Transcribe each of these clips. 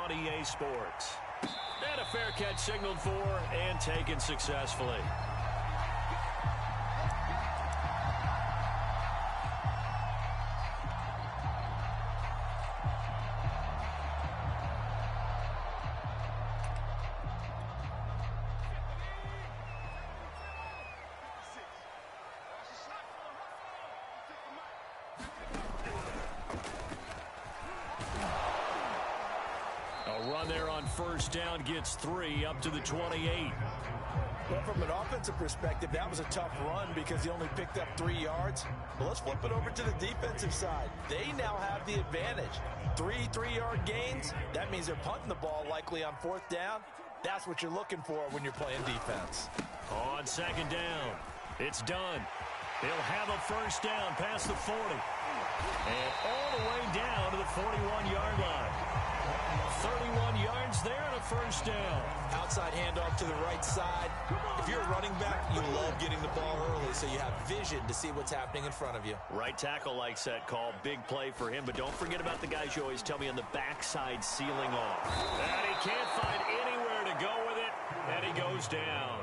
on EA Sports. And a fair catch signaled for and taken successfully. Run there on first down gets 3 up to the 28. Well, from an offensive perspective, that was a tough run because he only picked up 3 yards. Well, let's flip it over to the defensive side. They now have the advantage. 3 3-yard gains. That means they're punting the ball likely on 4th down. That's what you're looking for when you're playing defense. On 2nd down, it's done. They'll have a first down past the 40. And all the way down to the 41-yard line. 31 yards there and a first down. Outside handoff to the right side. If you're a running back, you love getting the ball early so you have vision to see what's happening in front of you. Right tackle likes that call. Big play for him. But don't forget about the guys you always tell me on the backside sealing off. And he can't find anywhere to go with it. And he goes down.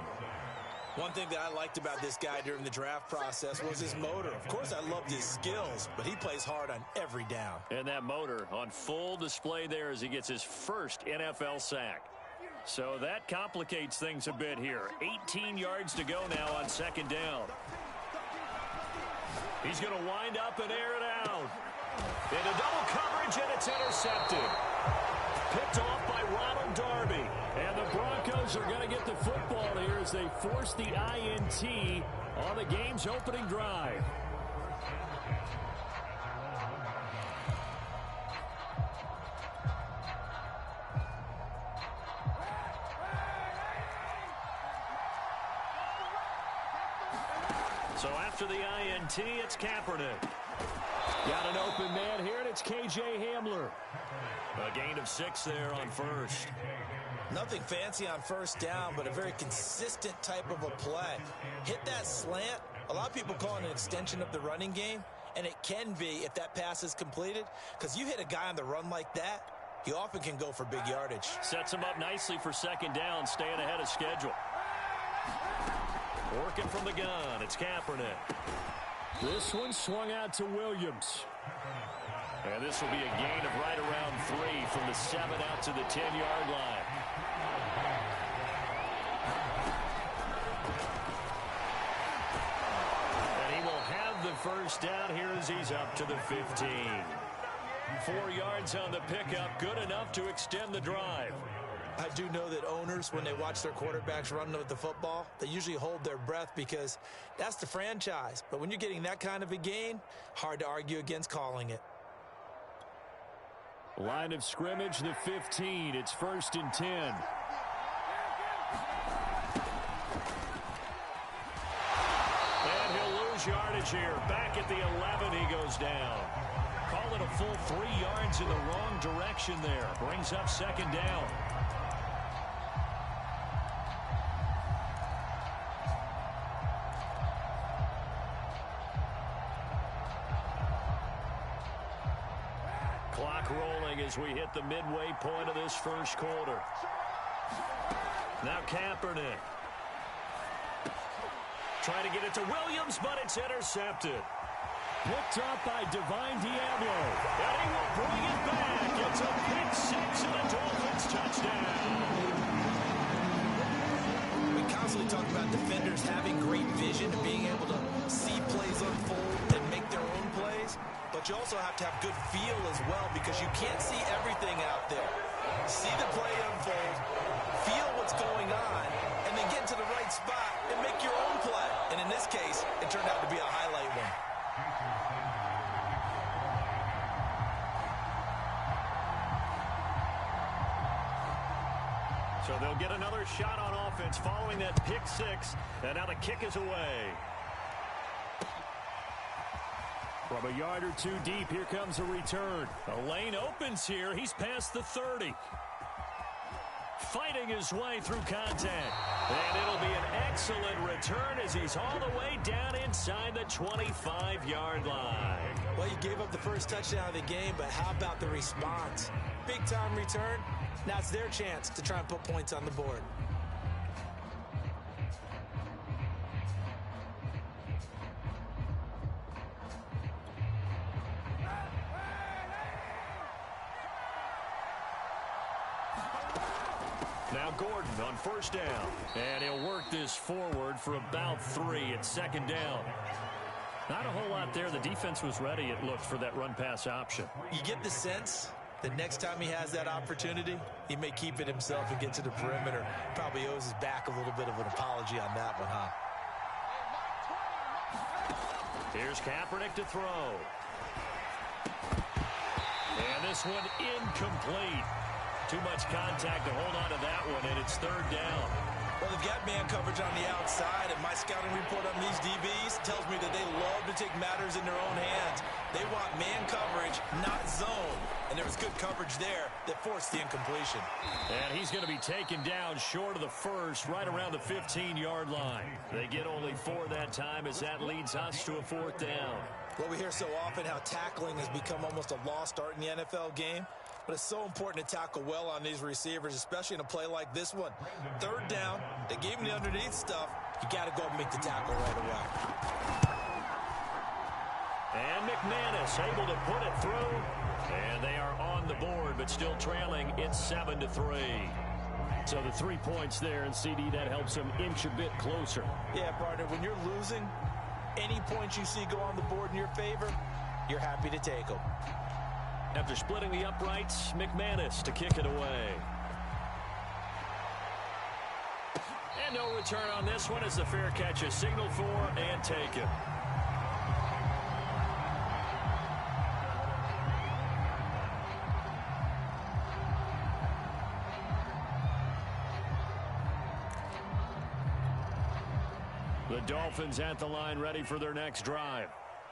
One thing that I liked about this guy during the draft process was his motor. Of course, I loved his skills, but he plays hard on every down. And that motor on full display there as he gets his first NFL sack. So that complicates things a bit here. 18 yards to go now on 2nd down. He's going to wind up and air it out. Into double coverage, and it's intercepted. Picked off by Ronald Darby. And the Broncos are going to get the football here as they force the INT on the game's opening drive. So after the INT, it's Kaepernick. Got an open man here, and it's KJ Hamler. A gain of 6 there on first. Nothing fancy on first down, but a very consistent type of a play. Hit that slant. A lot of people call it an extension of the running game, and it can be if that pass is completed, because you hit a guy on the run like that, he often can go for big yardage. Sets him up nicely for 2nd down, staying ahead of schedule. Working from the gun, it's Kaepernick. This one swung out to Williams. And this will be a gain of right around 3 from the 7 out to the 10-yard line. And he will have the first down here as he's up to the 15. 4 yards on the pickup, good enough to extend the drive. I do know that owners, when they watch their quarterbacks run with the football, they usually hold their breath because that's the franchise. But when you're getting that kind of a gain, hard to argue against calling it. Line of scrimmage, the 15. It's 1st and 10. And he'll lose yardage here. Back at the 11, he goes down. Call it a full 3 yards in the wrong direction there. Brings up 2nd down. Clock rolling as we hit the midway point of this first quarter. Now Kaepernick. Trying to get it to Williams, but it's intercepted. Picked up by Divine Diablo. And he will bring it back. It's a pick 6 and a Dolphins touchdown. We constantly talk about defenders having great vision and being able to see plays unfold and make their own plays. But you also have to have good feel as well because you can't see everything out there. See the play unfold, feel what's going on, and then get to the right spot and make your own play. And in this case, it turned out to be a highlight one. So they'll get another shot on offense following that pick 6, and now the kick is away. From a yard or 2 deep, here comes a return. The lane opens here. He's past the 30. Fighting his way through contact. And it'll be an excellent return as he's all the way down inside the 25-yard line. Well, you gave up the first touchdown of the game, but how about the response? Big-time return. Now it's their chance to try and put points on the board. Now Gordon on first down. And he'll work this forward for about 3 at second down. Not a whole lot there. The defense was ready, it looked, for that run-pass option. You get the sense that next time he has that opportunity, he may keep it himself and get to the perimeter. Probably owes his back a little bit of an apology on that one, huh? Here's Kaepernick to throw. And this one incomplete. Too much contact to hold on to that one, and it's third down. Well, they've got man coverage on the outside, and my scouting report on these DBs tells me that they love to take matters in their own hands. They want man coverage, not zone. And there was good coverage there that forced the incompletion. And he's going to be taken down short of the first, right around the 15-yard line. They get only 4 that time as that leads us to a fourth down. Well, we hear so often how tackling has become almost a lost art in the NFL game. But it's so important to tackle well on these receivers, especially in a play like this one. Third down, they gave him the underneath stuff. You got to go and make the tackle right away. And McManus able to put it through. And they are on the board, but still trailing. It's 7-3. So the 3 points there, and CD, that helps them inch a bit closer. Yeah, partner, when you're losing, any points you see go on the board in your favor, you're happy to take them. After splitting the uprights, McManus to kick it away. And no return on this one as the fair catch is signaled for and taken. The Dolphins at the line ready for their next drive.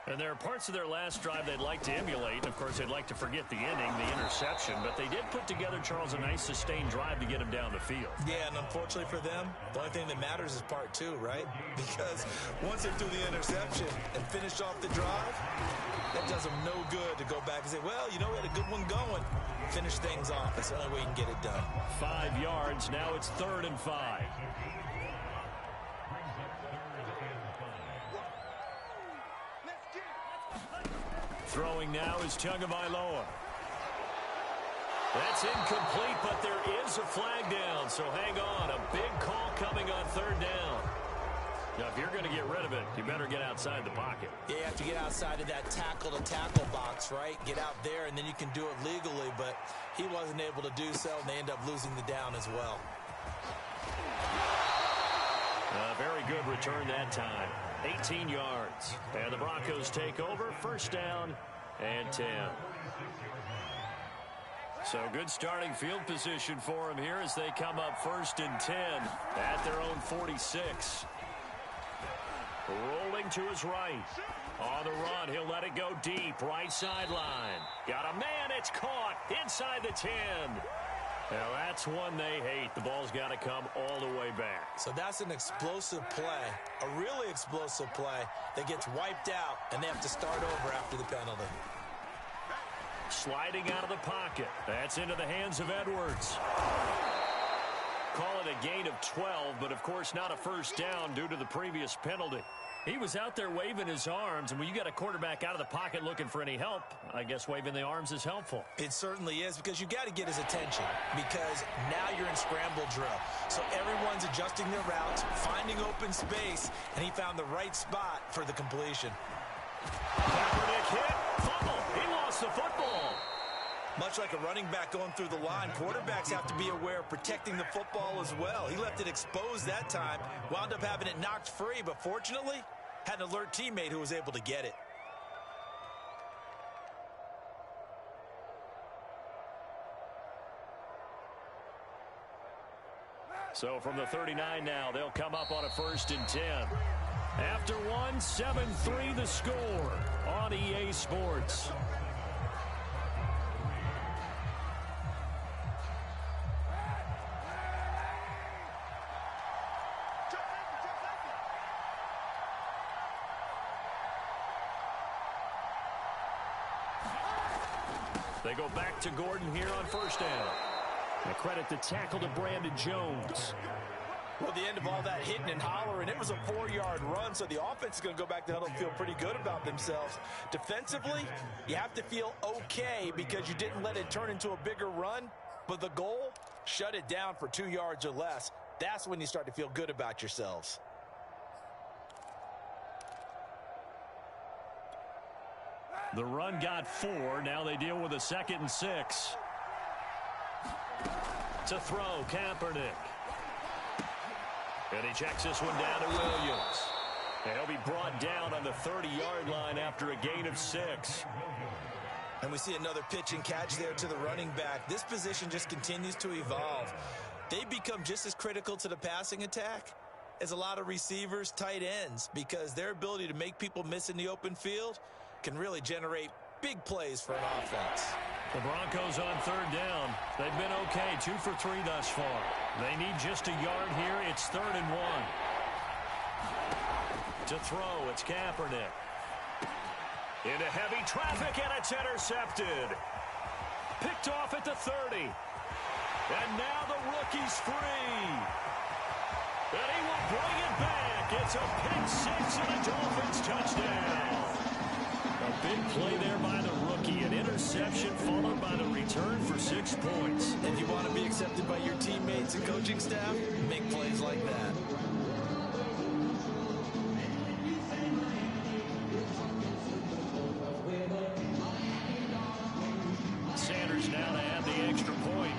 And there are parts of their last drive they'd like to emulate. And, of course, they'd like to forget the inning, the interception. But they did put together, Charles, a nice sustained drive to get him down the field. Yeah, and unfortunately for them, the only thing that matters is part 2, right? Because once they do the interception and finish off the drive, that does them no good to go back and say, well, you know, we had a good one going. Finish things off. That's the only way you can get it done. 5 yards. Now it's 3rd and 5. Throwing now is Tagovailoa. That's incomplete, but there is a flag down, so hang on. A big call coming on 3rd down. Now, if you're going to get rid of it, you better get outside the pocket. Yeah, you have to get outside of that tackle-to-tackle box, right? Get out there, and then you can do it legally, but he wasn't able to do so, and they end up losing the down as well. Very good return that time. 18 yards. And the Broncos take over. 1st down and 10. So good starting field position for them here as they come up 1st and 10 at their own 46. Rolling to his right. On the run, he'll let it go deep. Right sideline. Got a man, it's caught inside the 10. Now, that's one they hate. The ball's got to come all the way back. So that's an explosive play, a really explosive play that gets wiped out, and they have to start over after the penalty. Sliding out of the pocket. That's into the hands of Edwards. Call it a gain of 12, but, of course, not a 1st down due to the previous penalty. He was out there waving his arms, and when you got a quarterback out of the pocket looking for any help, I guess waving the arms is helpful. It certainly is, because you got to get his attention, because now you're in scramble drill. So everyone's adjusting their routes, finding open space, and he found the right spot for the completion. Kaepernick hit, fumble. He lost the football. Much like a running back going through the line, quarterbacks have to be aware of protecting the football as well. He left it exposed that time, wound up having it knocked free, but fortunately, had an alert teammate who was able to get it. So from the 39 now, they'll come up on a 1st and 10. After one, 7-3 the score on EA Sports. They go back to Gordon here on first down. A credit the tackle to Brandon Jones. Well, at the end of all that hitting and hollering, it was a 4-yard run, so the offense is going to go back to huddle and feel pretty good about themselves. Defensively, you have to feel okay because you didn't let it turn into a bigger run, but the goal, shut it down for 2 yards or less. That's when you start to feel good about yourselves. The run got 4. Now they deal with a 2nd and 6. To throw, Kaepernick. And he checks this one down to Williams. And he'll be brought down on the 30-yard line after a gain of 6. And we see another pitch and catch there to the running back. This position just continues to evolve. They become just as critical to the passing attack as a lot of receivers, tight ends, because their ability to make people miss in the open field can really generate big plays for an offense. The Broncos on 3rd down. They've been okay, 2 for 3 thus far. They need just a yard here. It's 3rd and 1. To throw, it's Kaepernick. Into heavy traffic, and it's intercepted. Picked off at the 30. And now the rookie's free. And he will bring it back. It's a pick 6 and a Dolphins touchdown. A big play there by the rookie. An interception followed by the return for 6 points. If you want to be accepted by your teammates and coaching staff, make plays like that. Sanders now to add the extra point.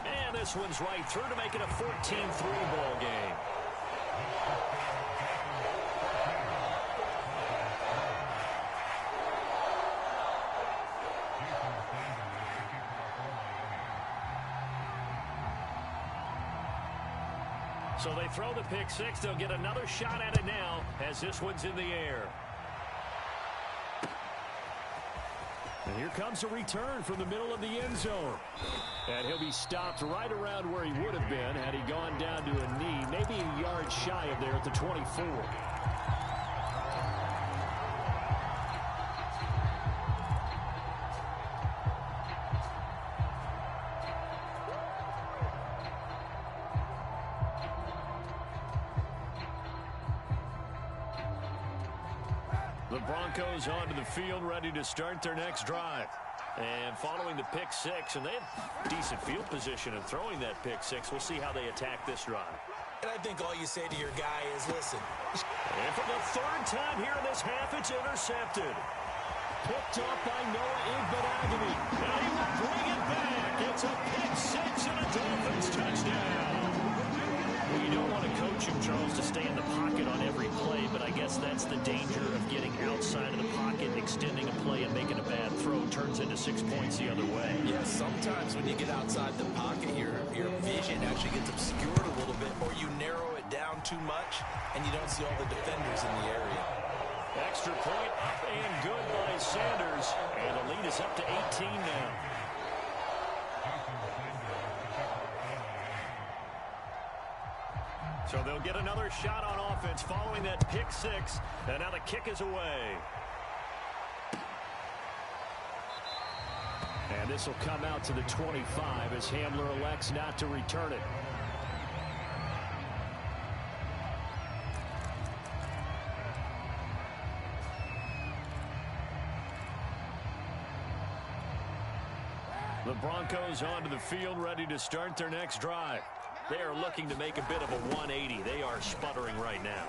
And this one's right through to make it a 14-3 ball game. So they throw the pick 6. They'll get another shot at it now as this one's in the air. And here comes a return from the middle of the end zone. And he'll be stopped right around where he would have been had he gone down to a knee, maybe a yard shy of there at the 24. The Broncos onto the field, ready to start their next drive. And following the pick 6, and they have decent field position in throwing that pick 6. We'll see how they attack this drive. And I think all you say to your guy is, listen. And for the 3rd time here in this half, it's intercepted. Picked off by Noah Igbenogany. And he will bring it back. It's a pick 6 and a Dolphins touchdown. Well, you don't want to coach him, Charles, to stay in the pocket on every play, but I guess that's the danger of getting outside of the pocket, extending a play, and making a bad throw turns into 6 points the other way. Yeah, sometimes when you get outside the pocket, your vision actually gets obscured a little bit, or you narrow it down too much, and you don't see all the defenders in the area. Extra point up and good by Sanders, and the lead is up to 18 now. So they'll get another shot on offense following that pick 6, and now the kick is away. And this will come out to the 25 as Hamler elects not to return it. The Broncos onto the field, ready to start their next drive. They are looking to make a bit of a 180. They are sputtering right now.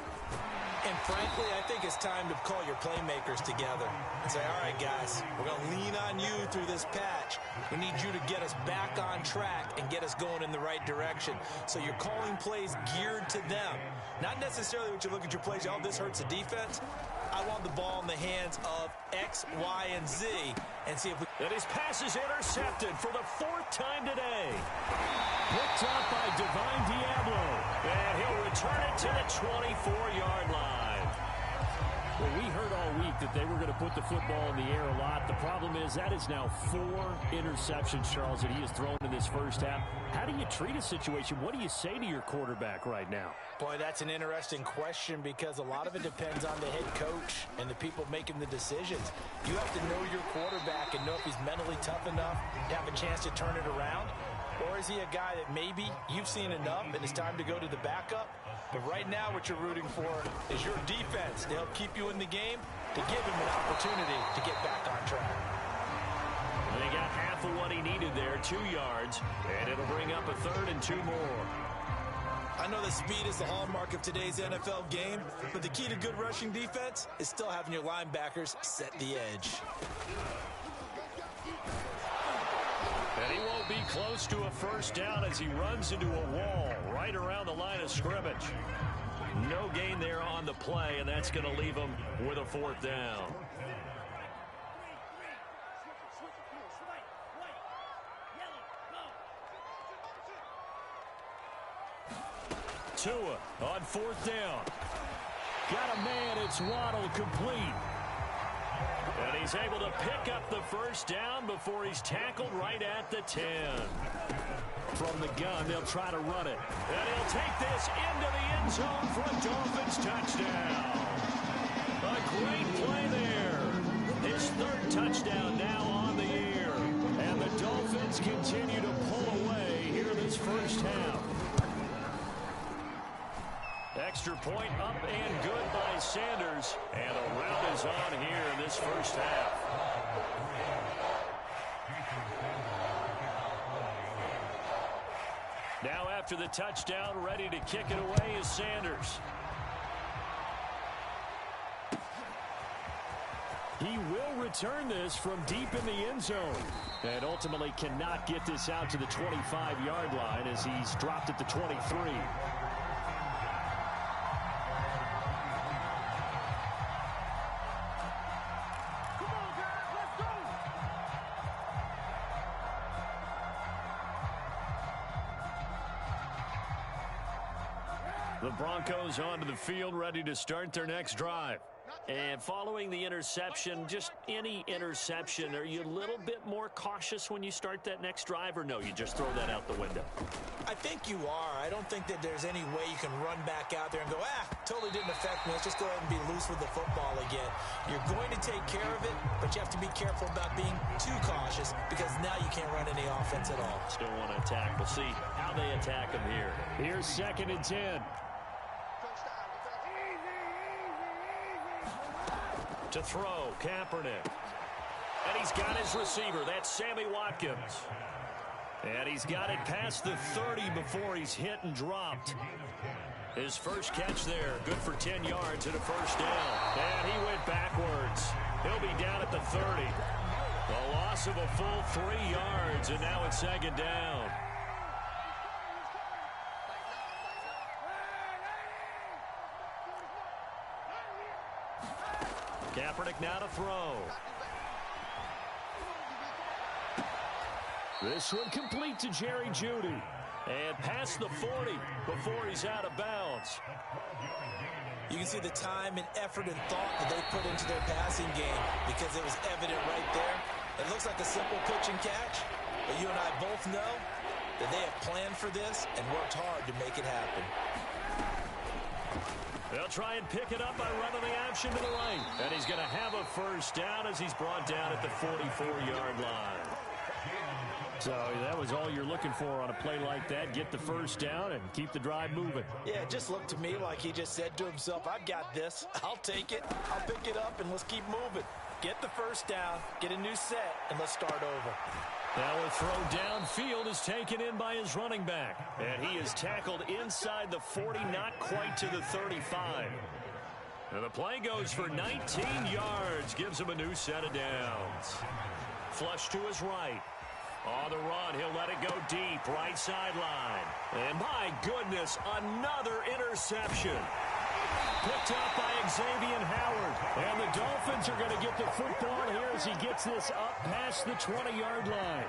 And frankly, I think it's time to call your playmakers together and say, all right, guys, we're going to lean on you through this patch. We need you to get us back on track and get us going in the right direction. So you're calling plays geared to them. Not necessarily what you look at your plays, oh, this hurts the defense. I want the ball in the hands of X, Y, and Z and see if we... And his pass is intercepted for the 4th time today. Picked up by Divine Diablo. And he'll return it to the 24-yard line. Well, we heard all week that they were going to put the football in the air a lot. The problem is that is now 4 interceptions, Charles, that he has thrown in this first half. How do you treat a situation? What do you say to your quarterback right now? Boy, that's an interesting question because a lot of it depends on the head coach and the people making the decisions. You have to know your quarterback and know if he's mentally tough enough to have a chance to turn it around. Or is he a guy that maybe you've seen enough and it's time to go to the backup? But right now what you're rooting for is your defense to help keep you in the game, to give him an opportunity to get back on track. They got half of what he needed there, 2 yards, and it'll bring up a 3rd and 2 more. I know that speed is the hallmark of today's NFL game, but the key to good rushing defense is still having your linebackers set the edge. And he won't be close to a first down as he runs into a wall right around the line of scrimmage. No gain there on the play, and that's going to leave him with a 4th down. Tua on 4th down. Got a man, it's Waddle, complete. And he's able to pick up the first down before he's tackled right at the 10. From the gun, they'll try to run it. And he'll take this into the end zone for a Dolphins touchdown. A great play there. His 3rd touchdown now on the year. And the Dolphins continue to pull away here in this first half. Extra point up and good by Sanders. And a rout is on here in this first half. Now after the touchdown, ready to kick it away is Sanders. He will return this from deep in the end zone. And ultimately cannot get this out to the 25-yard line as he's dropped at the 23. The Broncos onto the field, ready to start their next drive. And following the interception, just any interception, are you a little bit more cautious when you start that next drive, or no, you just throw that out the window? I think you are. I don't think that there's any way you can run back out there and go, totally didn't affect me. Let's just go ahead and be loose with the football again. You're going to take care of it, but you have to be careful about being too cautious because now you can't run any offense at all. Still want to attack. We'll see how they attack him here. Here's 2nd and 10. To throw, Kaepernick. And he's got his receiver. That's Sammy Watkins. And he's got it past the 30 before he's hit and dropped. His first catch there, good for 10 yards and a first down. And he went backwards. He'll be down at the 30. A loss of a full 3 yards, and now it's 2nd down. Kaepernick now to throw. This one complete to Jerry Jeudy. And past the 40 before he's out of bounds. You can see the time and effort and thought that they put into their passing game because it was evident right there. It looks like a simple pitch and catch, but you and I both know that they have planned for this and worked hard to make it happen. They'll try and pick it up by running the option to the right. And he's going to have a first down as he's brought down at the 44-yard line. So that was all you're looking for on a play like that. Get the first down and keep the drive moving. Yeah, it just looked to me like he just said to himself, I've got this. I'll take it. I'll pick it up, and let's keep moving. Get the first down, get a new set, and let's start over. Now a throw downfield is taken in by his running back. And he is tackled inside the 40, not quite to the 35. And the play goes for 19 yards, gives him a new set of downs. Flush to his right. On the run, he'll let it go deep, right sideline. And my goodness, another interception. Picked up by Xavier Howard. And the Dolphins are going to get the football here as he gets this up past the 20-yard line.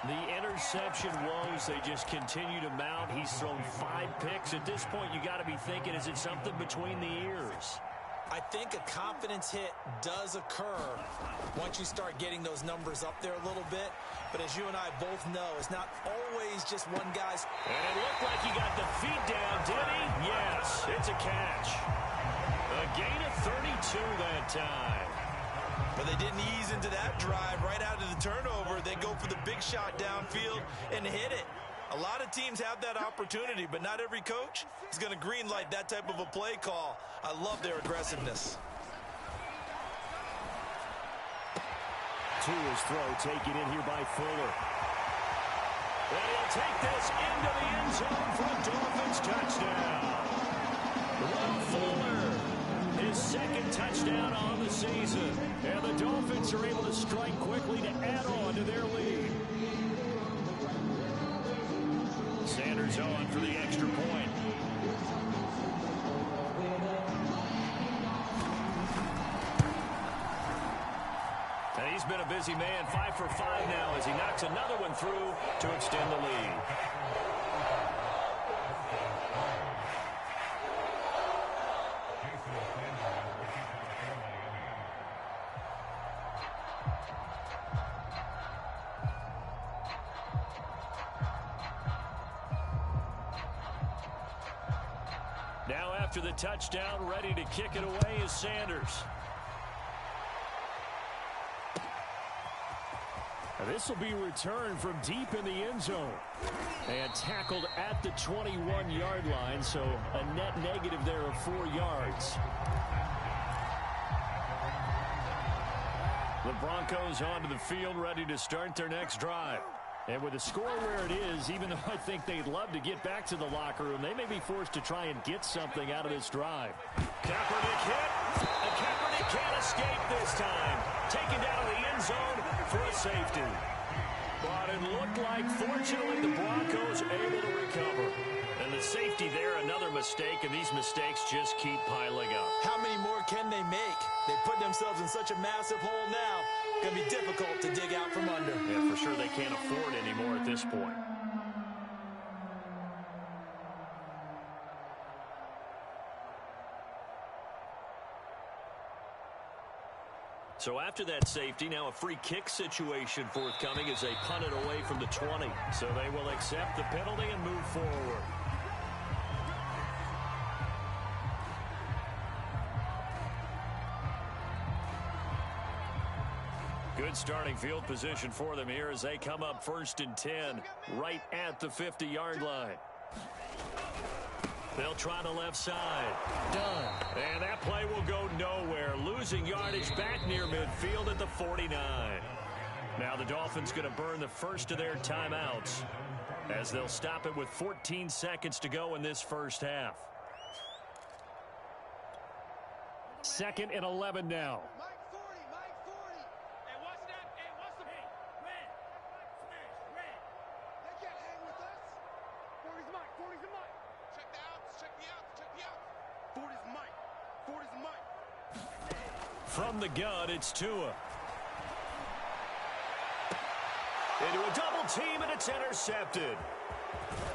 The interception woes, they just continue to mount. He's thrown 5 picks. At this point, you got to be thinking, is it something between the ears? I think a confidence hit does occur once you start getting those numbers up there a little bit. But as you and I both know, it's not always just one guy's. And it looked like he got the feet down, did he? Yes, it's a catch. A gain of 32 that time. But they didn't ease into that drive right out of the turnover. They go for the big shot downfield and hit it. A lot of teams have that opportunity, but not every coach is going to greenlight that type of a play call. I love their aggressiveness. To his throw, taken in here by Fuller. And he'll take this into the end zone for a Dolphins touchdown. Will Fuller, his second touchdown on the season. And the Dolphins are able to strike quickly to add on to their lead. Sanders on for the extra point. And he's been a busy man, 5 for 5 now as he knocks another one through to extend the lead. Now after the touchdown, ready to kick it away is Sanders. This will be returned from deep in the end zone. And tackled at the 21-yard line, so a net negative there of 4 yards. The Broncos onto the field, ready to start their next drive. And with the score where it is, even though I think they'd love to get back to the locker room, they may be forced to try and get something out of this drive. Kaepernick hit. And Kaepernick can't escape this time. Taken down in the end zone for a safety. But it looked like, fortunately, the Broncos able to recover. And the safety there, another mistake, and these mistakes just keep piling up. How many more can they make? They put themselves in such a massive hole now. Going to be difficult to dig out from under. Yeah, for sure they can't afford anymore at this point. So after that safety, now a free kick situation forthcoming as they punt it away from the 20. So they will accept the penalty and move forward. Good starting field position for them here as they come up 1st and 10 right at the 50-yard line. They'll try the left side. Done. And that play will go nowhere. Losing yardage back near midfield at the 49. Now the Dolphins going to burn the first of their timeouts as they'll stop it with 14 seconds to go in this first half. 2nd and 11 now. From the gun, it's Tua. Into a double team, and it's intercepted.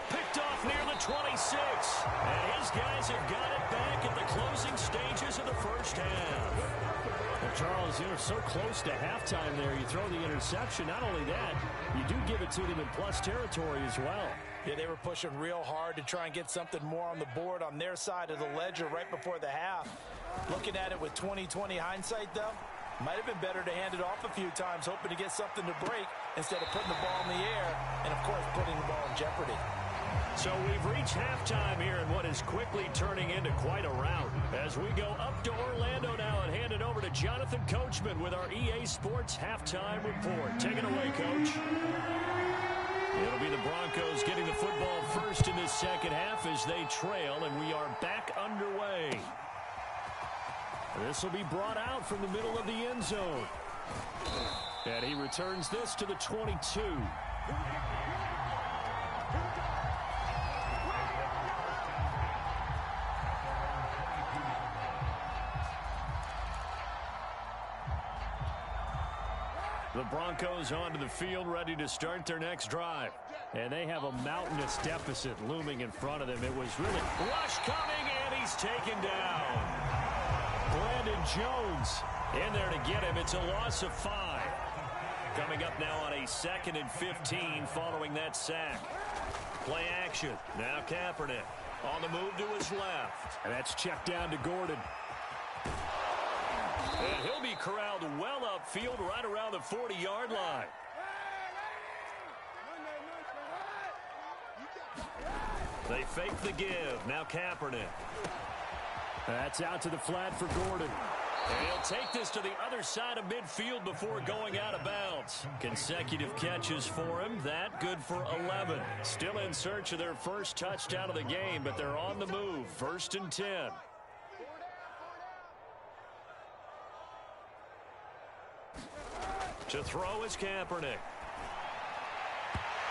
Picked off near the 26. And his guys have got it back at the closing stages of the first half. Well, Charles, you're so close to halftime there. You throw the interception. Not only that, you do give it to them in plus territory as well. Yeah, they were pushing real hard to try and get something more on the board on their side of the ledger right before the half. Looking at it with 20/20 hindsight, though, might have been better to hand it off a few times, hoping to get something to break instead of putting the ball in the air and, of course, putting the ball in jeopardy. So we've reached halftime here in what is quickly turning into quite a rout. As we go up to Orlando now and hand it over to Jonathan Coachman with our EA Sports Halftime Report. Take it away, Coach. It'll be the Broncos getting the football first in this second half as they trail, and we are back underway. This will be brought out from the middle of the end zone. And he returns this to the 22. The Broncos onto the field, ready to start their next drive. And they have a mountainous deficit looming in front of them. It was really rush coming, and he's taken down. Brandon Jones in there to get him. It's a loss of 5. Coming up now on a 2nd and 15 following that sack. Play action. Now Kaepernick on the move to his left. And that's checked down to Gordon. And he'll be corralled well upfield right around the 40-yard line. They fake the give. Now Kaepernick. That's out to the flat for Gordon. And he'll take this to the other side of midfield before going out of bounds. Consecutive catches for him. That good for 11. Still in search of their first touchdown of the game, but they're on the move. 1st and 10. To throw is Kaepernick.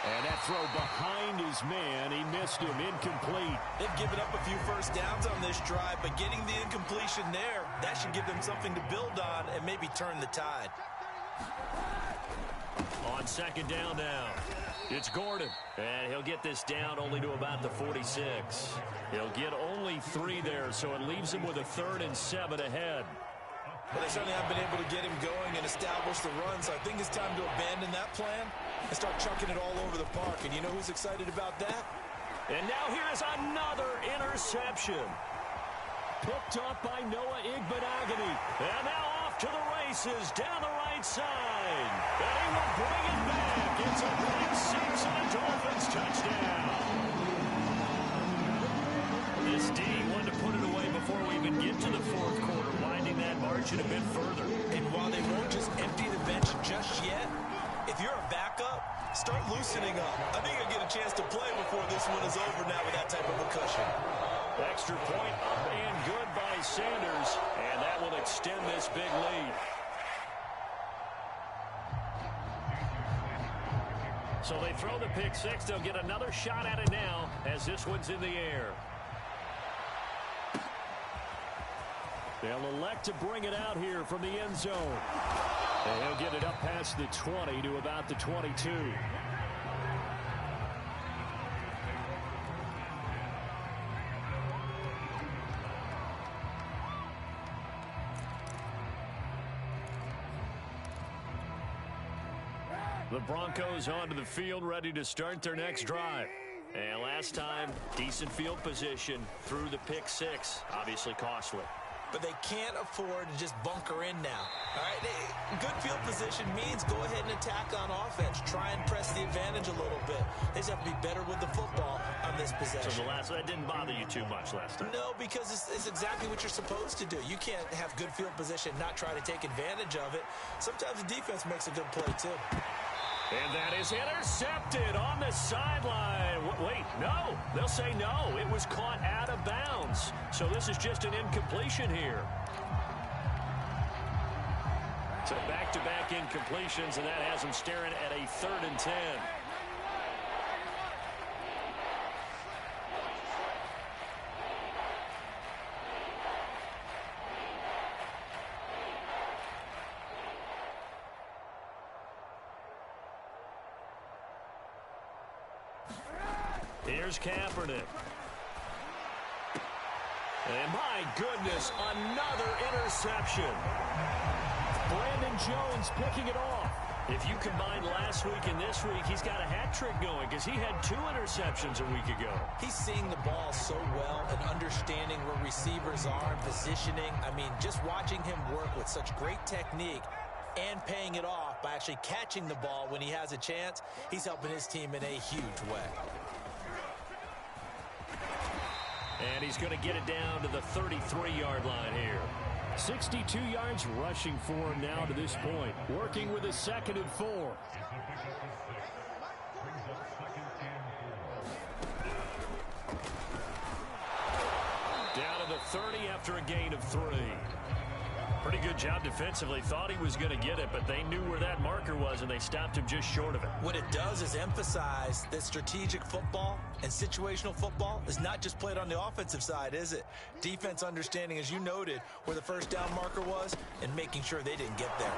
And that throw behind his man. He missed him. Incomplete. They've given up a few first downs on this drive, but getting the incompletion there, that should give them something to build on and maybe turn the tide. On 2nd down now, it's Gordon. And he'll get this down only to about the 46. He'll get only 3 there, so it leaves him with a 3rd and 7 ahead. But they certainly haven't been able to get him going and establish the run, so I think it's time to abandon that plan and start chucking it all over the park. And you know who's excited about that? And now here is another interception. Picked up by Noah Igbenogany. And now off to the races down the right side. And he will bring it back. It's a pick 6 and a Dolphins touchdown. This D wanted to put it away before we even get to the 4th quarter, winding that margin a bit further. And while they won't just empty the bench just yet, if you're a backup, start loosening up. I think you'll get a chance to play before this one is over now with that type of a cushion. Extra point up and good by Sanders, and that will extend this big lead. So they throw the pick 6. They'll get another shot at it now as this one's in the air. They'll elect to bring it out here from the end zone. And he'll get it up past the 20 to about the 22. The Broncos onto the field, ready to start their next drive. And last time, decent field position through the pick 6. Obviously costly. But they can't afford to just bunker in now. All right, good field position means go ahead and attack on offense. Try and press the advantage a little bit. They just have to be better with the football on this possession. So that didn't bother you too much last time? No, because it's exactly what you're supposed to do. You can't have good field position, not try to take advantage of it. Sometimes the defense makes a good play, too. And that is intercepted on the sideline. Wait, no. They'll say no. It was caught out of bounds. So this is just an incompletion here. So back-to-back incompletions, and that has them staring at a 3rd and 10. Here's Kaepernick. And my goodness, another interception. Brandon Jones picking it off. If you combine last week and this week, he's got a hat trick going because he had 2 interceptions a week ago. He's seeing the ball so well and understanding where receivers are and positioning. I mean, just watching him work with such great technique and paying it off by actually catching the ball when he has a chance, he's helping his team in a huge way. And he's going to get it down to the 33-yard line here. 62 yards rushing for him now to this point. Working with a 2nd and 4. Down to the 30 after a gain of 3. Pretty good job defensively. Thought he was going to get it, but they knew where that marker was, and they stopped him just short of it. What it does is emphasize that strategic football and situational football is not just played on the offensive side, is it? Defense understanding, as you noted, where the first down marker was and making sure they didn't get there.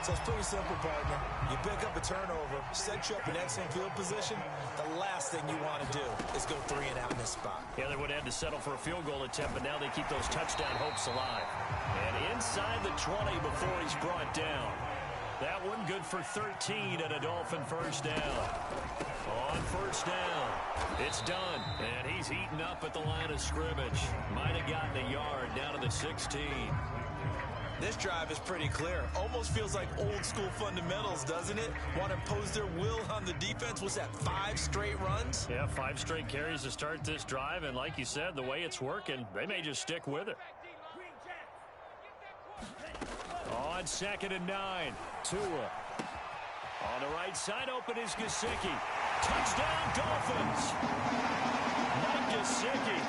So it's pretty simple, partner. You pick up a turnover, set you up in excellent field position. The last thing you want to do is go 3 and out in this spot. Yeah, they would have had to settle for a field goal attempt, but now they keep those touchdown hopes alive. And inside the 20 before he's brought down. That one good for 13 and a Dolphin first down. On first down, it's done. And he's eaten up at the line of scrimmage. Might have gotten a yard down to the 16. This drive is pretty clear. Almost feels like old school fundamentals, doesn't it? Want to impose their will on the defense. Was that 5 straight runs? Yeah, 5 straight carries to start this drive. And like you said, the way it's working, they may just stick with it. On 2nd and 9, Tua. On the right side, open is Gesicki. Touchdown, Dolphins. Mike Gesicki,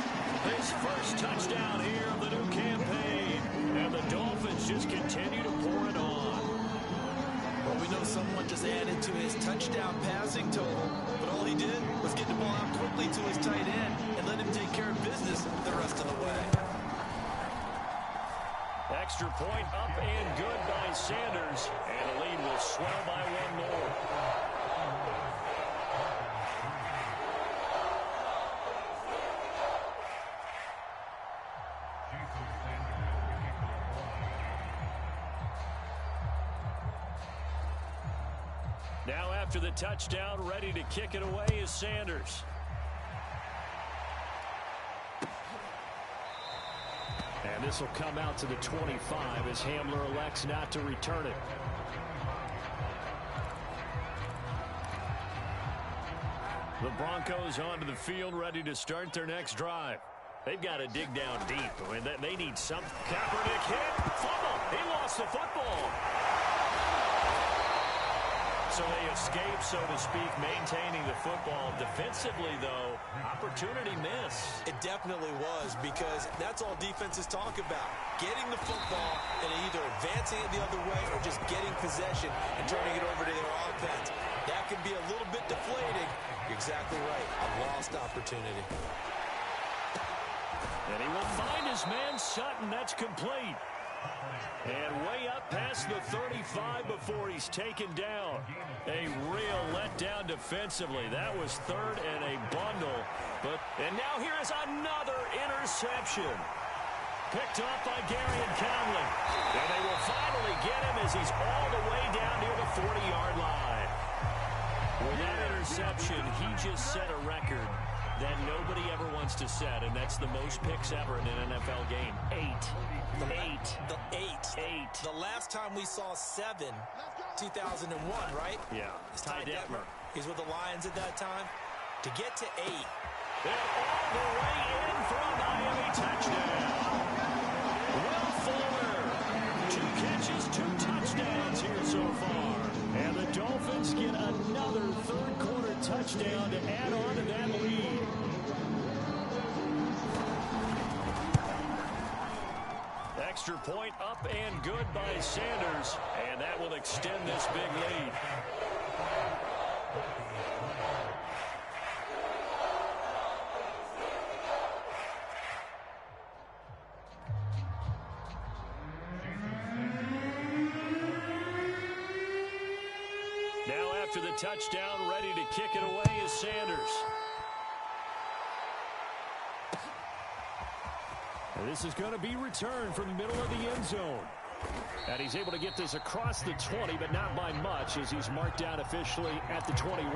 his first touchdown here of the new campaign. And the Dolphins just continue to pour it on. Well, we know someone just added to his touchdown passing total, but all he did was get the ball out quickly to his tight end and let him take care of business the rest of the way. Extra point up and good by Sanders. And the lead will swell by 1 more. Now after the touchdown, ready to kick it away is Sanders. And this will come out to the 25 as Hamler elects not to return it. The Broncos onto the field, ready to start their next drive. They've got to dig down deep. I mean, they need some. Kaepernick hit. Fumble. He lost the football. So they escape, so to speak, maintaining the football. Defensively, though, opportunity miss. It definitely was, because that's all defenses talk about. Getting the football and either advancing it the other way or just getting possession and turning it over to their offense. That can be a little bit deflating. You're exactly right. A lost opportunity. And he will find his man Sutton. That's complete. And way up past the 35 before he's taken down. A real letdown defensively. That was 3rd and a bundle. And now here is another interception. Picked off by Gary and Conley. And they will finally get him as he's all the way down near the 40-yard line. With that interception, he just set a record that nobody ever wants to set, and that's the most picks ever in an NFL game. 8. The last time we saw 7, 2001, right? Yeah. Ty Detmer. He's with the Lions at that time. To get to 8. And all the way in for a Miami touchdown. Will Fuller. 2 catches, 2 touchdowns here so far. And the Dolphins get another 3rd quarter touchdown to add on to that lead. Extra point up and good by Sanders. And that will extend this big lead. Now after the touchdown, ready to kick it away is Sanders. And this is going to be returned from the middle of the end zone. And he's able to get this across the 20, but not by much, as he's marked out officially at the 21.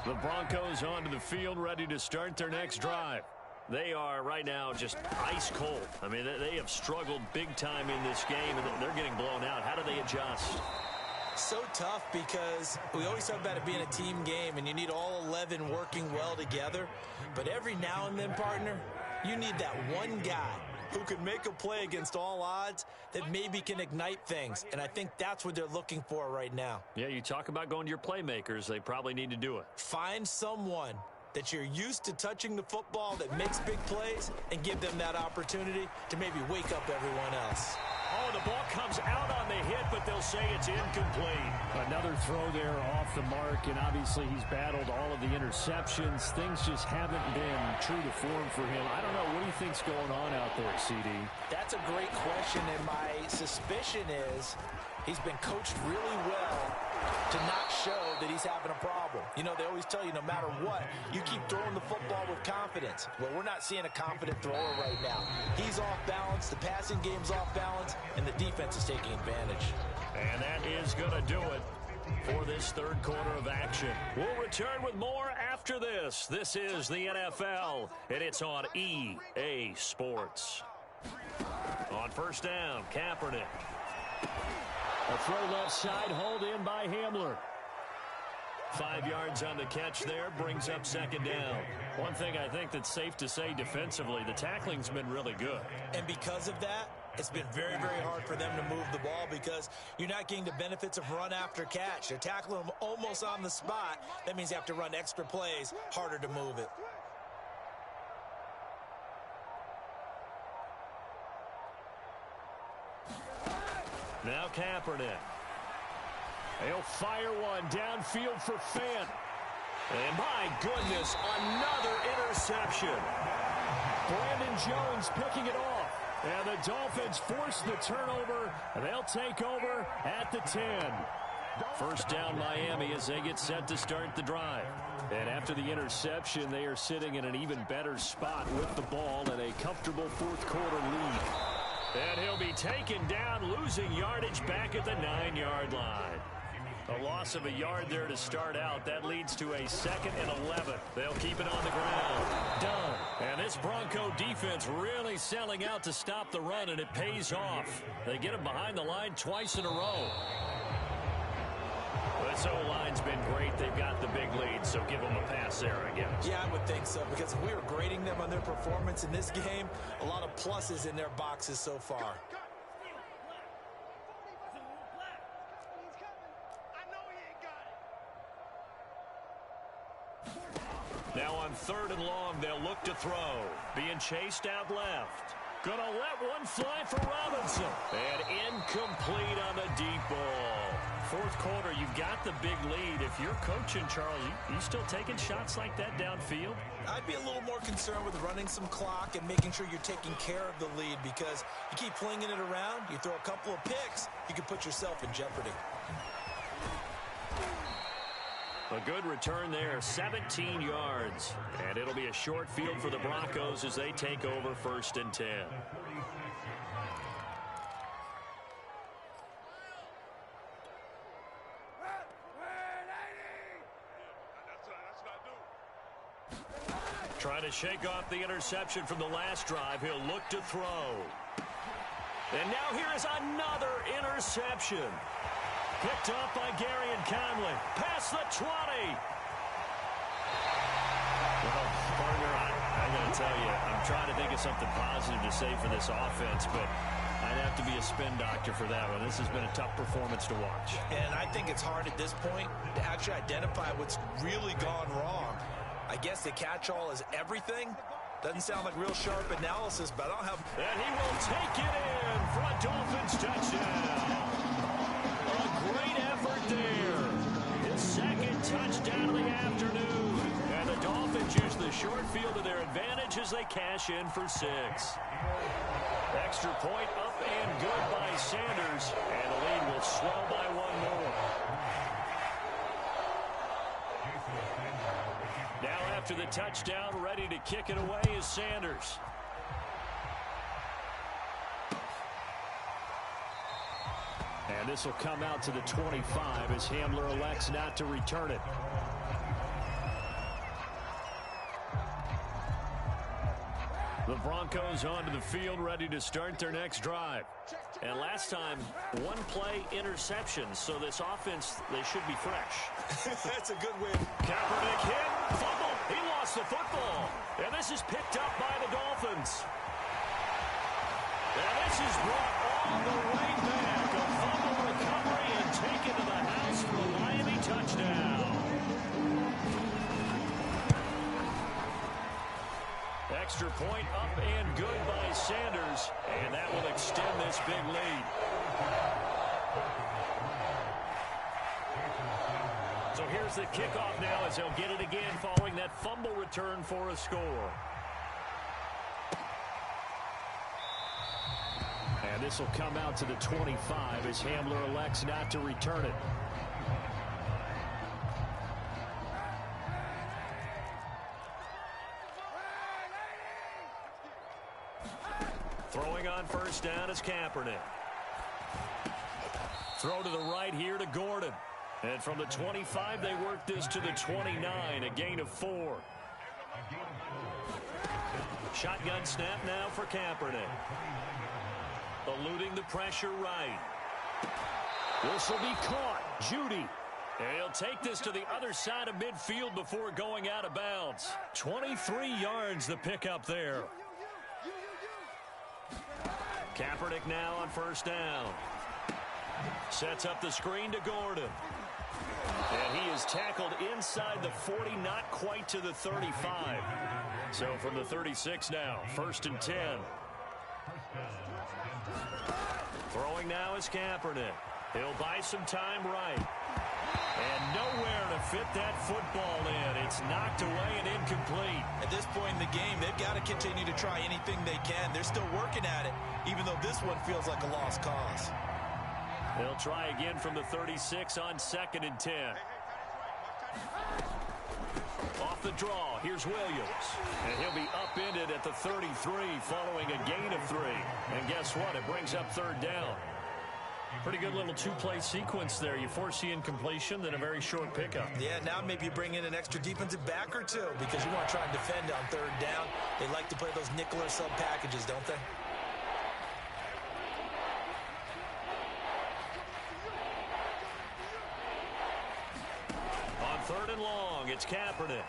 The Broncos onto the field, ready to start their next drive. They are right now just ice cold. I mean, they have struggled big time in this game, and they're getting blown out. How do they adjust? So tough, because we always talk about it being a team game, and you need all 11 working well together. But every now and then, partner, you need that one guy who can make a play against all odds that maybe can ignite things. And I think that's what they're looking for right now. Yeah, you talk about going to your playmakers. They probably need to do it. Find someone that you're used to touching the football that makes big plays and give them that opportunity to maybe wake up everyone else. Oh, The ball comes out on the hit, but they'll say it's incomplete. Another throw there off the mark, and obviously he's battled all of the interceptions. Things just haven't been true to form for him. I don't know. What do you think's going on out there, CD? That's a great question, and my suspicion is he's been coached really well to not show that he's having a problem. You know, they always tell you no matter what, you keep throwing the football with confidence. Well, we're not seeing a confident thrower right now. He's off balance, the passing game's off balance, and the defense is taking advantage. And that is going to do it for this third quarter of action. We'll return with more after this. This is the NFL, and it's on EA Sports. On first down, Kaepernick. A throw left side, hauled in by Hamler. 5 yards on the catch there, brings up second down. One thing I think that's safe to say defensively, the tackling's been really good. And because of that, it's been very, very hard for them to move the ball because you're not getting the benefits of run after catch. They're tackling them almost on the spot. That means you have to run extra plays, harder to move it. Now Kaepernick. He'll fire one downfield for Fant. And my goodness, another interception. Brandon Jones picking it off. And the Dolphins force the turnover. They'll take over at the 10. First down Miami as they get set to start the drive. And after the interception, they are sitting in an even better spot with the ball and a comfortable fourth quarter lead. And he'll be taken down, losing yardage back at the 9-yard line. A loss of a yard there to start out. That leads to a 2nd and 11. They'll keep it on the ground. Done. And this Bronco defense really selling out to stop the run, and it pays off. They get him behind the line twice in a row. This O-line's been great. They've got the big lead, so give them a pass there, I guess. Yeah, I would think so, because if we were grading them on their performance in this game, a lot of pluses in their boxes so far. Now on 3rd and long, they'll look to throw. Being chased out left. Gonna let one fly for Robinson. And incomplete on the deep ball. Fourth quarter, you've got the big lead. If you're coaching, Charles, you still taking shots like that downfield? I'd be a little more concerned with running some clock and making sure you're taking care of the lead, because you keep flinging it around, you throw a couple of picks, you can put yourself in jeopardy. A good return there, 17 yards. And it'll be a short field for the Broncos as they take over 1st and 10. Trying to shake off the interception from the last drive. He'll look to throw. And now here is another interception. Picked off by Gary and Conley. Past the 20. Well, partner, I got to tell you, I'm trying to think of something positive to say for this offense, but I'd have to be a spin doctor for that one. This has been a tough performance to watch. And I think it's hard at this point to actually identify what's really gone wrong. I guess the catch-all is everything. Doesn't sound like real sharp analysis, but I'll have... And he will take it in for a Dolphins touchdown. Great effort there. His 2nd touchdown of the afternoon. And the Dolphins use the short field to their advantage as they cash in for 6. Extra point up and good by Sanders. And the lead will swell by 1 more. Now after the touchdown, ready to kick it away is Sanders. And this will come out to the 25 as Hamler elects not to return it. The Broncos onto the field, ready to start their next drive. And last time, 1-play interception, so this offense, they should be fresh. That's a good win. Kaepernick hit, fumble, he lost the football. And this is picked up by the Dolphins. And this is brought all the way back. A fumble recovery and taken to the house for a Miami touchdown. extra point up and good by Sanders, and that will extend this big lead. So here's the kickoff now as they'll get it again following that fumble return for a score. And this will come out to the 25 as Hamler elects not to return it. Throwing on first down is Kaepernick. Throw to the right here to Gordon. And from the 25, they work this to the 29, a gain of 4. Shotgun snap now for Kaepernick. Eluding the pressure right. This will be caught. Judy. And he'll take this to the other side of midfield before going out of bounds. 23 yards the pickup there. Kaepernick now on first down. Sets up the screen to Gordon. And he is tackled inside the 40, not quite to the 35. So from the 36 now, 1st and 10. Throwing now is Kaepernick. He'll buy some time right. And nowhere to fit that football in. It's knocked away and incomplete. At this point in the game, they've got to continue to try anything they can. They're still working at it, even though this one feels like a lost cause. They'll try again from the 36 on 2nd and 10. Off the draw, here's Williams. And he'll be upended at the 33 following a gain of 3. And guess what? It brings up 3rd down. Pretty good little two-play sequence there. You force the incompletion, then a very short pickup. Yeah, now maybe you bring in an extra defensive back or two because you want to try and defend on 3rd down. They like to play those nickel or sub packages, don't they? On 3rd and long, it's Kaepernick.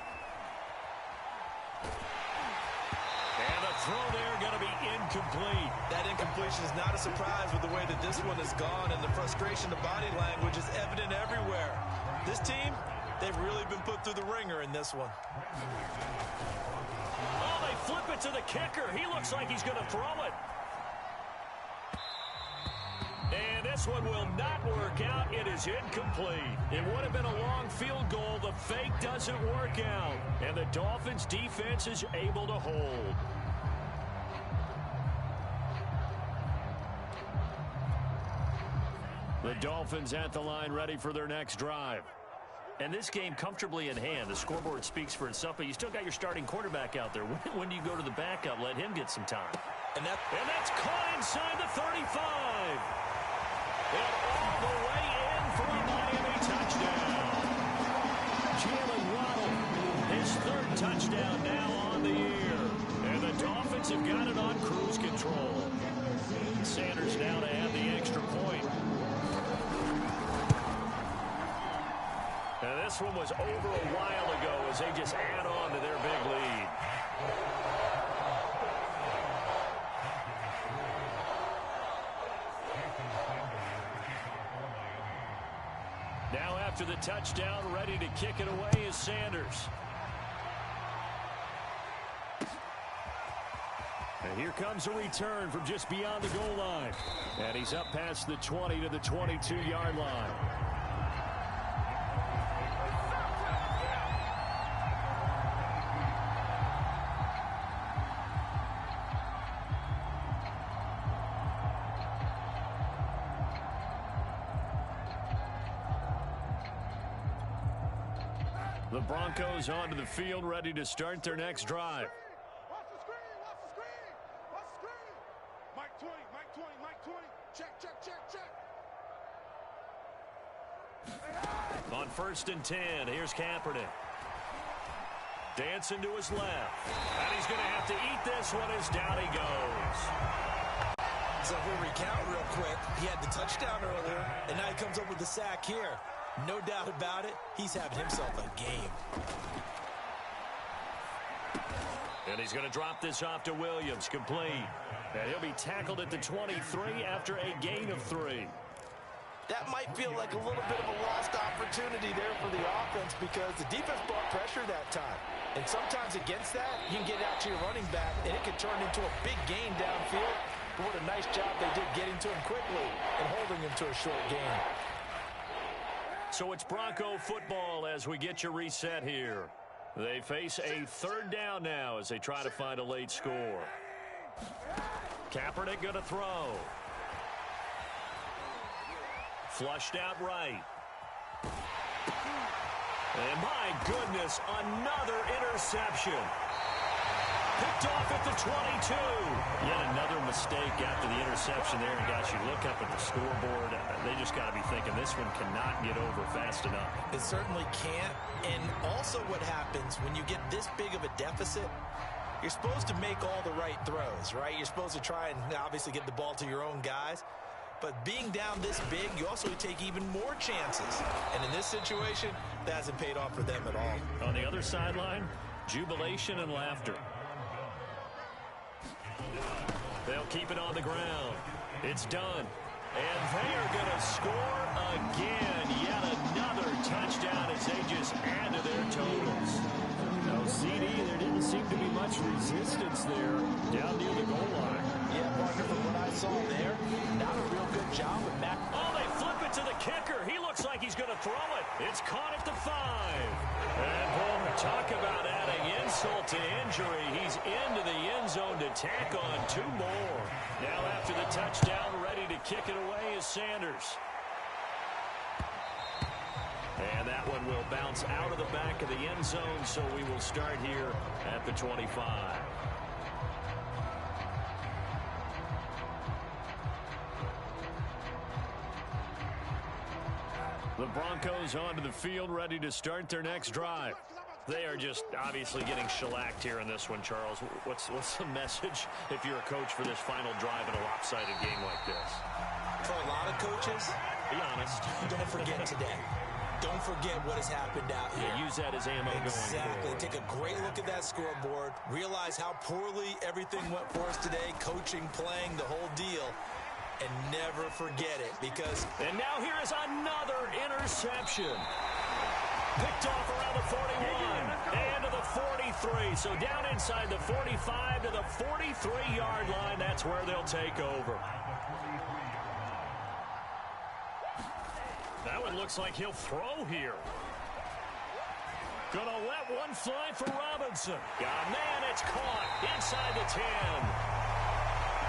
And the throw there going to be incomplete. That incompletion is not a surprise with the way that this one has gone, and the frustration, the body language is evident everywhere. This team, they've really been put through the ringer in this one. Oh, they flip it to the kicker. He looks like he's going to throw it. And this one will not work out. It is incomplete. It would have been a long field goal. The fake doesn't work out. And the Dolphins' defense is able to hold. The Dolphins at the line ready for their next drive. And this game comfortably in hand. The scoreboard speaks for itself, but you still got your starting quarterback out there. When do you go to the backup? Let him get some time. And that's caught inside the 35. And all the way in for a Miami touchdown. Jalen Waddle, his 3rd touchdown now on the year. And the Dolphins have got it on cruise control. Sanders now to add the extra point. And this one was over a while ago as they just add on to their big lead. Now after the touchdown, ready to kick it away is Sanders. And here comes a return from just beyond the goal line. And he's up past the 20 to the 22-yard line. The Broncos onto the field, ready to start their next drive. Watch the screen, watch the screen, watch the screen. Mike 20, Mike 20, Mike 20. Check, check, check, check. On 1st and 10, here's Kaepernick. Dancing to his left. And he's going to have to eat this one as down he goes. So if we recount real quick, he had the touchdown earlier, and now he comes up with the sack here. No doubt about it, he's having himself a game. And he's going to drop this off to Williams, complete. And he'll be tackled at the 23 after a gain of 3. that might feel like a little bit of a lost opportunity there for the offense because the defense brought pressure that time. And sometimes against that, you can get out to your running back, and it can turn into a big gain downfield. But what a nice job they did getting to him quickly and holding him to a short gain. So it's Bronco football as we get you reset here. They face a third down now as they try to find a late score. Kaepernick going to throw. Flushed out right. And my goodness, another interception. Picked off at the 22. Yet another mistake after the interception there. And guys, you look up at the scoreboard, they just got to be thinking this one cannot get over fast enough. It certainly can't. And also what happens when you get this big of a deficit, you're supposed to make all the right throws, right? You're supposed to try and obviously get the ball to your own guys. But being down this big, you also take even more chances. And in this situation, that hasn't paid off for them at all. On the other sideline, jubilation and laughter. They'll keep it on the ground. It's done. And they are going to score again. Yet another touchdown as they just add to their totals. Now, CD, there didn't seem to be much resistance there down near the goal line. Yeah, partner, from what I saw there, not a real good job with Mac. Oh, they flip it to the kicker. He looks like he's going to throw it. It's caught at the 5. And boom, talk about adding insult to injury. He's into the end zone to tack on 2 more. Now after the touchdown, ready to kick it away is Sanders. And that one will bounce out of the back of the end zone, so we will start here at the 25. The Broncos onto the field, ready to start their next drive. They are just obviously getting shellacked here in this one, Charles. What's the message if you're a coach for this final drive in a lopsided game like this? For a lot of coaches, be honest. Don't forget today. Don't forget what has happened out here. Yeah, use that as ammo going forward. Exactly. Take a great look at that scoreboard. Realize how poorly everything went for us today. Coaching, playing, the whole deal. And never forget it because... And now here is another interception. Picked off around the 41 and to the 43. So down inside the 45 to the 43-yard line. That's where they'll take over. That one looks like he'll throw here. Gonna let one fly for Robinson. God, man, it's caught inside the 10.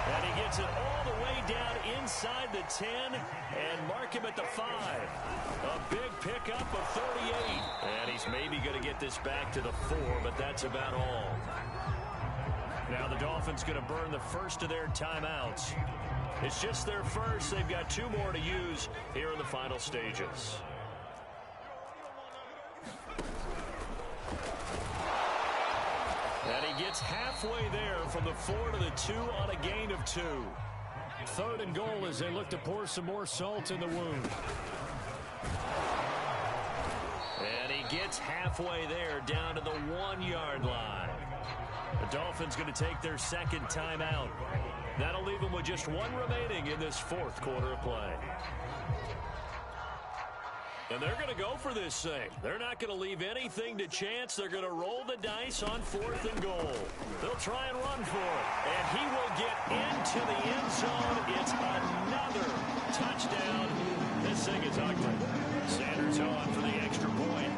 And he gets it all the way down inside the 10 and mark him at the 5. A big pickup of 38. And he's maybe going to get this back to the 4, but that's about all. Now the Dolphins going to burn the first of their timeouts. It's just their first. They've got 2 more to use here in the final stages. And he gets halfway there from the 4 to the 2 on a gain of 2. 3rd and goal as they look to pour some more salt in the wound. And he gets halfway there down to the 1-yard line. The Dolphins going to take their second timeout. That'll leave them with just 1 remaining in this 4th quarter of play. And they're going to go for this thing. They're not going to leave anything to chance. They're going to roll the dice on 4th and goal. They'll try and run for it. And he will get into the end zone. It's another touchdown. This thing is ugly. Sanders on for the extra point.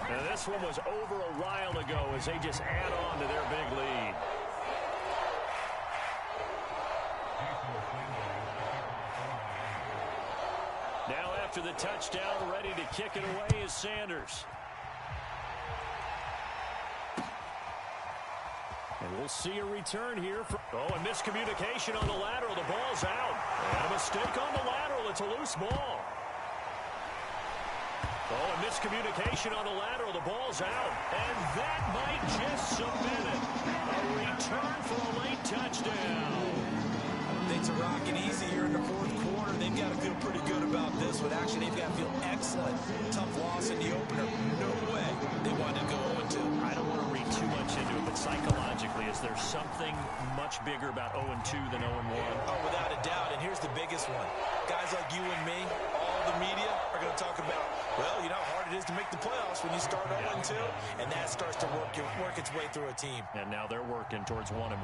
Now this one was over a while ago as they just add on to their big lead. Now after the touchdown, ready to kick it away is Sanders. And we'll see a return here. Oh, a miscommunication on the lateral. The ball's out. And a mistake on the lateral. It's a loose ball. Oh, a miscommunication on the lateral. The ball's out. And that might just submit it. A return for a late touchdown. Things are rocking easy here in the 4th quarter. They've got to feel pretty good about this one. Actually, they've got to feel excellent. Tough loss in the opener. No way they wanted to go 0-2. I don't want to read too much into it, but psychologically, Is there something much bigger about 0-2 than 0-1? Oh, without a doubt, and here's the biggest one. Guys like you and me, all the media are going to talk about, well, you know how hard it is to make the playoffs when you start 0-2, and that starts to work its way through a team. And now they're working towards 1-1.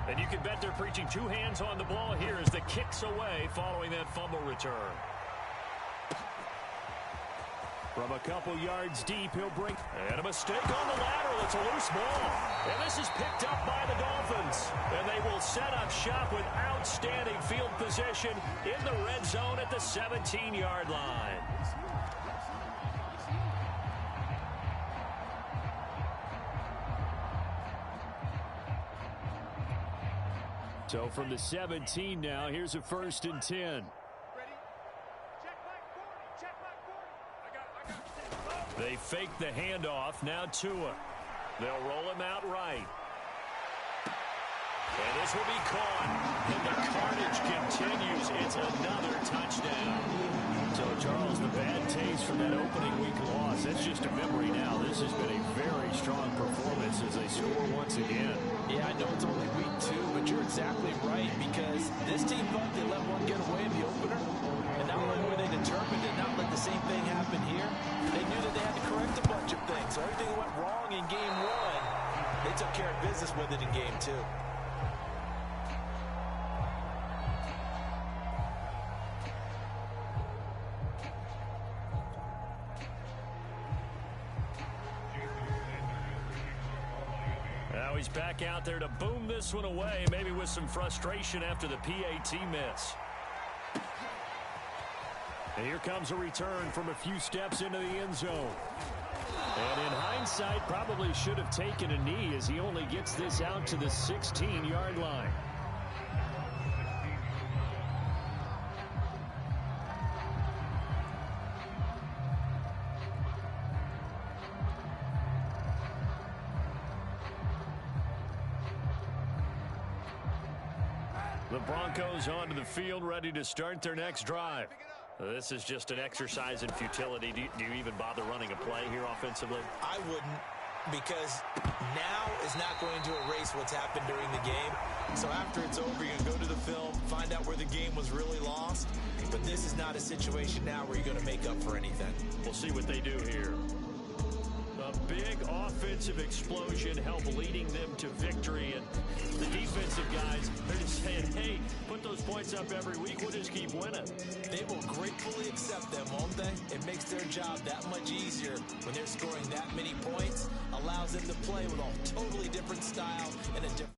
And you can bet they're preaching two hands on the ball here as the kick's away following that fumble return. From a couple yards deep, he'll bring... And a mistake on the lateral. It's a loose ball. And this is picked up by the Dolphins. And they will set up shop with outstanding field position in the red zone at the 17-yard line. So from the 17 now, here's a 1st and 10. They fake the handoff. Now Tua. They'll roll him out right. And this will be caught. And the carnage continues. It's another touchdown. So, Charles, the bad taste from that opening week loss, that's just a memory now. This has been a very strong performance as they score once again. Yeah, I know it's only week 2, but you're exactly right, because this team thought they let one get away in the opener. And not only were they determined to not let the same thing happen here, they knew that they had to correct a bunch of things. So everything that went wrong in game 1, they took care of business with it in game 2. Now he's back out there to boom this one away, maybe with some frustration after the PAT miss. And here comes a return from a few steps into the end zone. And in hindsight, probably should have taken a knee as he only gets this out to the 16-yard line. The Broncos onto the field, ready to start their next drive. This is just an exercise in futility. Do you even bother running a play here offensively? I wouldn't, because now is not going to erase what's happened during the game. So after it's over, you're going to go to the film, find out where the game was really lost. But this is not a situation now where you're going to make up for anything. We'll see what they do here. A big offensive explosion helped leading them to victory. And the defensive guys, they're just saying, hey, put those points up every week. We'll just keep winning. They will gratefully accept them, won't they? It makes their job that much easier when they're scoring that many points. Allows them to play with a totally different style and a different